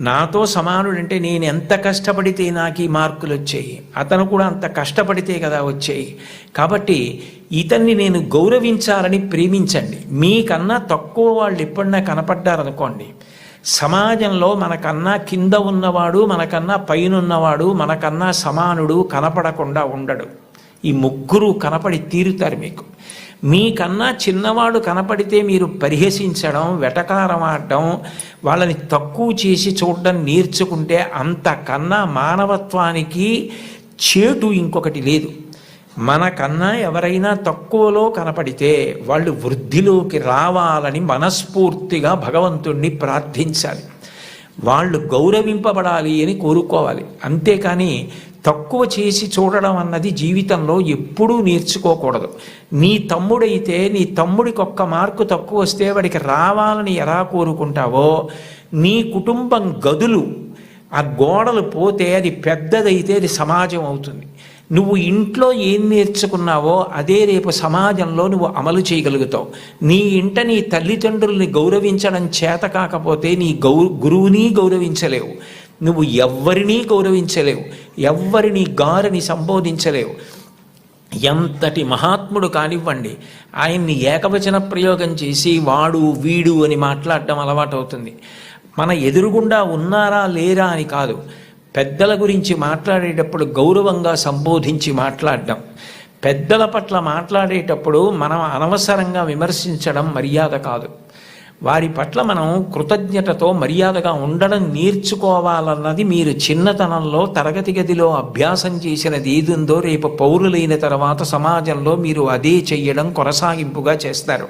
నాతో సమానుడంటే నేను ఎంత కష్టపడితే నాకు ఈ మార్కులు వచ్చాయి, అతను కూడా అంత కష్టపడితే కదా వచ్చాయి. కాబట్టి ఇతన్ని నేను గౌరవించాలని ప్రేమించండి. మీకన్నా తక్కువ వాళ్ళు ఎప్పుడన్నా కనపడ్డారనుకోండి, సమాజంలో మనకన్నా కింద ఉన్నవాడు, మనకన్నా పైన ఉన్నవాడు, మనకన్నా సమానుడు కనపడకుండా ఉండడు. ఈ ముగ్గురు కనపడి తీరుతారు మీకు. మీకన్నా చిన్నవాడు కనపడితే మీరు పరిహసించడం, వెటకారం ఆడడం, వాళ్ళని తక్కువ చేసి చూడడం నేర్చుకుంటే అంతకన్నా మానవత్వానికి చేటు ఇంకొకటి లేదు. మనకన్నా ఎవరైనా తక్కువలో కనపడితే వాళ్ళు వృద్ధిలోకి రావాలని మనస్ఫూర్తిగా భగవంతుణ్ణి ప్రార్థించాలి. వాళ్ళు గౌరవింపబడాలి అని కోరుకోవాలి. అంతేకాని తక్కువ చేసి చూడడం అన్నది జీవితంలో ఎప్పుడూ నేర్చుకోకూడదు. నీ తమ్ముడైతే నీ తమ్ముడికి ఒక్క మార్కు తక్కువ వస్తే వాడికి రావాలని ఎలా కోరుకుంటావో, నీ కుటుంబం గదులు ఆ గోడలు పోతే అది పెద్దదైతే అది సమాజం అవుతుంది. నువ్వు ఇంట్లో ఏం నేర్చుకున్నావో అదే రేపు సమాజంలో నువ్వు అమలు చేయగలుగుతావు. నీ ఇంట నీ తల్లిదండ్రుల్ని గౌరవించడం చేత కాకపోతే నీ గురువుని గౌరవించలేవు, నువ్వు ఎవ్వరినీ గౌరవించలేవు, ఎవ్వరిని గారిని సంబోధించలేవు. ఎంతటి మహాత్ముడు కానివ్వండి, ఆయన్ని ఏకవచన ప్రయోగం చేసి వాడు వీడు అని మాట్లాడడం అలవాటు అవుతుంది. మన ఎదురుగుండా ఉన్నారా లేరా అని కాదు, పెద్దల గురించి మాట్లాడేటప్పుడు గౌరవంగా సంబోధించి మాట్లాడడం. పెద్దల పట్ల మాట్లాడేటప్పుడు మనం అనవసరంగా విమర్శించడం మర్యాద కాదు. వారి పట్ల మనం కృతజ్ఞతతో మర్యాదగా ఉండడం నేర్చుకోవాలన్నది మీరు చిన్నతనంలో తరగతి గదిలో అభ్యాసం చేసినది ఏదుందో రేపు పౌరులైన తర్వాత సమాజంలో మీరు అదే చెయ్యడం కొనసాగింపుగా చేస్తారు.